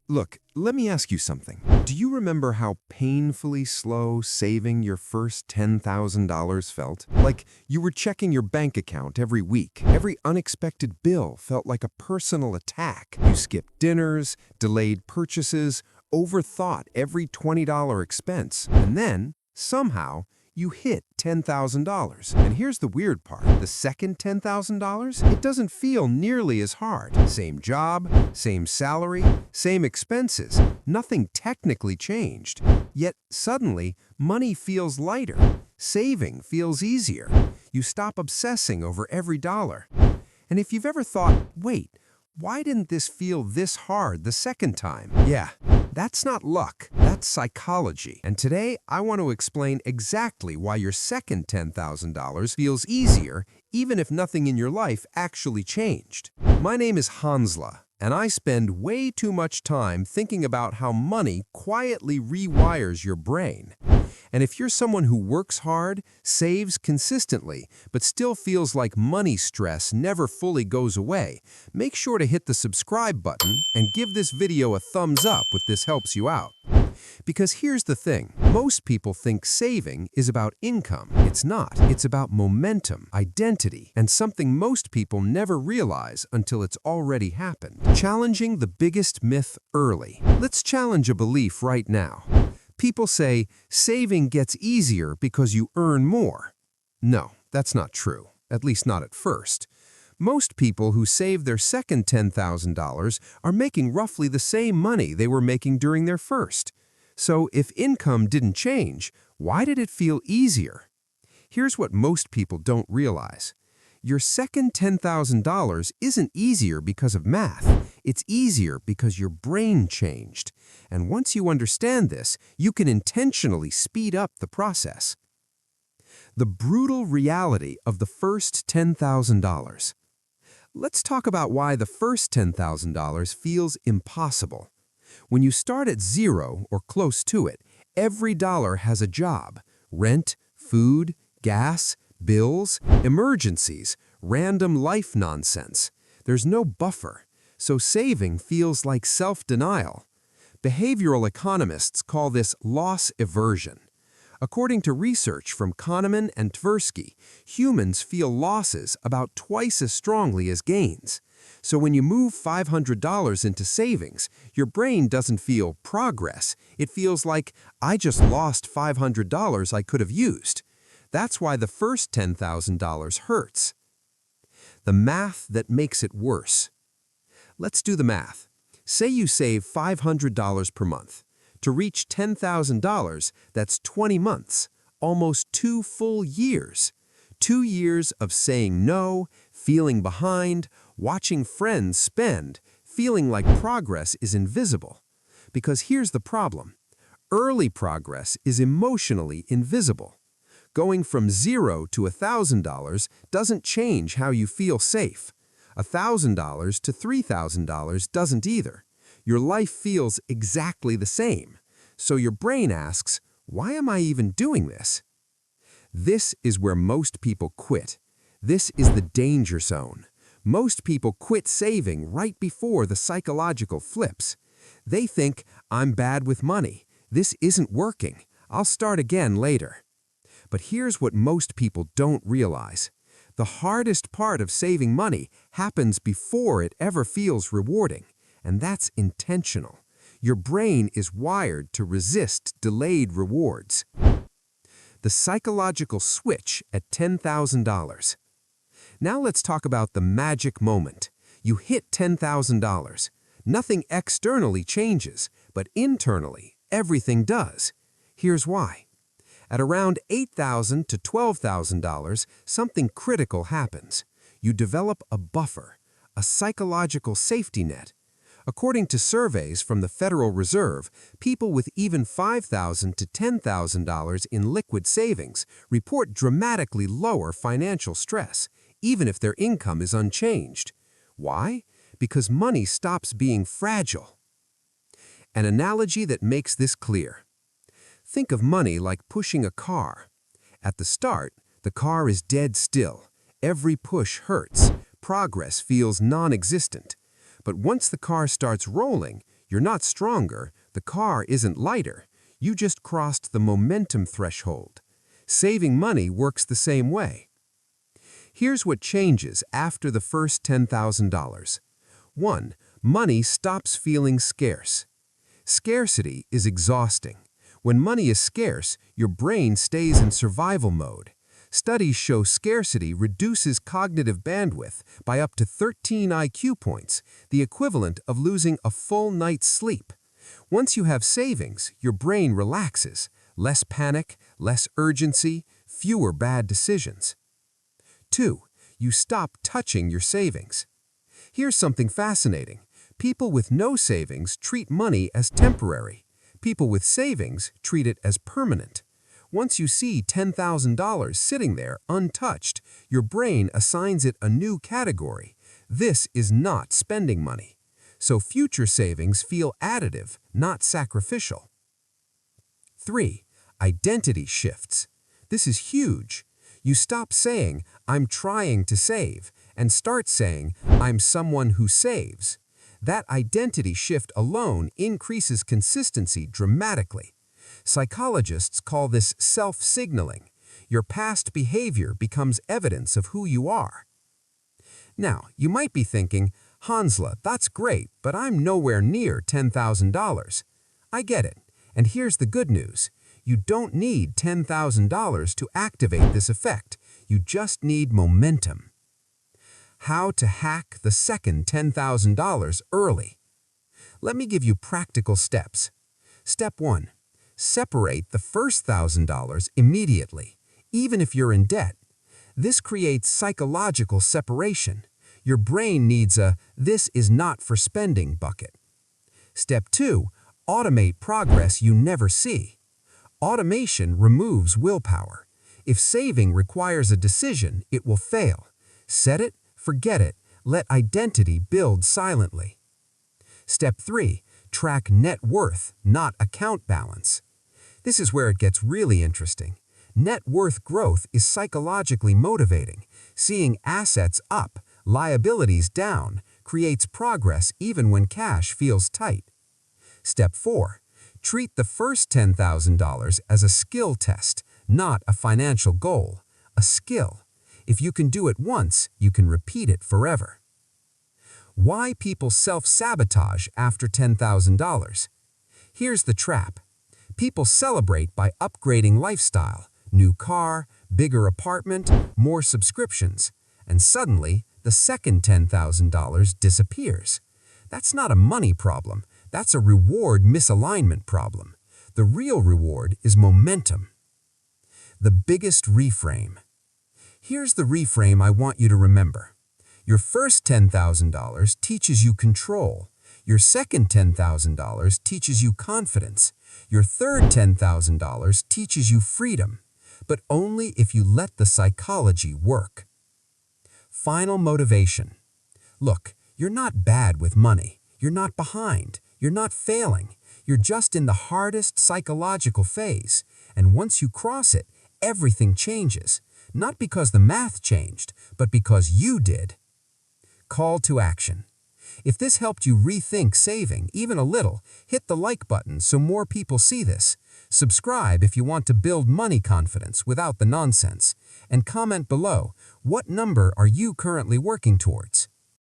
Look, let me ask you something. Do you remember how painfully slow saving your first $10,000 felt? Like you were checking your bank account every week. Every unexpected bill felt like a personal attack. You skipped dinners, delayed purchases, overthought every $20 expense. And then, somehow, you hit $10,000. And here's the weird part. The second $10,000, it doesn't feel nearly as hard. Same job, same salary, same expenses. Nothing technically changed. Yet suddenly, money feels lighter. Saving feels easier. You stop obsessing over every dollar. And if you've ever thought, wait, why didn't this feel this hard the second time? Yeah, that's not luck, that's psychology. And today, I want to explain exactly why your second $10,000 feels easier, even if nothing in your life actually changed. My name is Hansla, and I spend way too much time thinking about how money quietly rewires your brain. And if you're someone who works hard, saves consistently, but still feels like money stress never fully goes away, make sure to hit the subscribe button and give this video a thumbs up if this helps you out. Because here's the thing, most people think saving is about income. It's not. It's about momentum, identity, and something most people never realize until it's already happened. Challenging the biggest myth early. Let's challenge a belief right now. People say saving gets easier because you earn more. No, that's not true, at least not at first. Most people who save their second $10,000 are making roughly the same money they were making during their first. So if income didn't change, why did it feel easier? Here's what most people don't realize. Your second $10,000 isn't easier because of math. It's easier because your brain changed. And once you understand this, you can intentionally speed up the process. The brutal reality of the first $10,000. Let's talk about why the first $10,000 feels impossible. When you start at zero or close to it, every dollar has a job. Rent, food, gas, bills, emergencies, random life nonsense. There's no buffer, so saving feels like self-denial. Behavioral economists call this loss aversion. According to research from Kahneman and Tversky, humans feel losses about twice as strongly as gains. So when you move $500 into savings, your brain doesn't feel progress. It feels like, I just lost $500 I could have used. That's why the first $10,000 hurts. The math that makes it worse. Let's do the math. Say you save $500 per month. To reach $10,000, that's 20 months, almost 2 full years. 2 years of saying no, feeling behind, watching friends spend, feeling like progress is invisible. Because here's the problem. Early progress is emotionally invisible. Going from $0 to $1,000 doesn't change how you feel safe. $1,000 to $3,000 doesn't either. Your life feels exactly the same. So your brain asks, why am I even doing this? This is where most people quit. This is the danger zone. Most people quit saving right before the psychological flips. They think, I'm bad with money. This isn't working. I'll start again later. But here's what most people don't realize. The hardest part of saving money happens before it ever feels rewarding, and that's intentional. Your brain is wired to resist delayed rewards. The psychological switch at $10,000. Now let's talk about the magic moment. You hit $10,000. Nothing externally changes, but internally, everything does. Here's why. At around $8,000 to $12,000, something critical happens. You develop a buffer, a psychological safety net. According to surveys from the Federal Reserve, people with even $5,000 to $10,000 in liquid savings report dramatically lower financial stress, even if their income is unchanged. Why? Because money stops being fragile. An analogy that makes this clear. Think of money like pushing a car. At the start, the car is dead still. Every push hurts. Progress feels non-existent. But once the car starts rolling, You're not stronger, the car isn't lighter. You just crossed the momentum threshold. Saving money works the same way. Here's what changes after the first $10,000. 1. Money stops feeling scarce. Scarcity is exhausting. When money is scarce, your brain stays in survival mode. Studies show scarcity reduces cognitive bandwidth by up to 13 IQ points, the equivalent of losing a full night's sleep. Once you have savings, your brain relaxes. Less panic, less urgency, fewer bad decisions. 2. You stop touching your savings. Here's something fascinating. People with no savings treat money as temporary. People with savings treat it as permanent. Once you see $10,000 sitting there untouched, your brain assigns it a new category. This is not spending money. So future savings feel additive, not sacrificial. 3. Identity shifts. This is huge. You stop saying, "I'm trying to save," and start saying, "I'm someone who saves." That identity shift alone increases consistency dramatically. Psychologists call this self-signaling. Your past behavior becomes evidence of who you are. Now, you might be thinking, "Hansla, that's great, but I'm nowhere near $10,000. I get it. And here's the good news. You don't need $10,000 to activate this effect. You just need momentum. How to hack the second $10,000 early. Let me give you practical steps. Step 1. Separate the first $1,000 immediately, even if you're in debt. This creates psychological separation. Your brain needs a "this is not for spending" bucket. Step 2. Automate progress you never see. Automation removes willpower. If saving requires a decision, it will fail. Set it, forget it, let identity build silently. Step 3. Track net worth, not account balance. This is where it gets really interesting. Net worth growth is psychologically motivating. Seeing assets up, liabilities down, creates progress even when cash feels tight. Step 4. Treat the first $10,000 as a skill test, not a financial goal. A skill. If you can do it once, you can repeat it forever. Why people self-sabotage after $10,000? Here's the trap. People celebrate by upgrading lifestyle, new car, bigger apartment, more subscriptions, and suddenly the second $10,000 disappears. That's not a money problem. That's a reward misalignment problem. The real reward is momentum. The biggest reframe. Here's the reframe I want you to remember. Your first $10,000 teaches you control. Your second $10,000 teaches you confidence. Your third $10,000 teaches you freedom, but only if you let the psychology work. Final motivation. Look, you're not bad with money. You're not behind. You're not failing. You're just in the hardest psychological phase. And once you cross it, everything changes. Not because the math changed, but because you did. Call to action. If this helped you rethink saving, even a little, hit the like button so more people see this. Subscribe if you want to build money confidence without the nonsense. And comment below, what number are you currently working towards?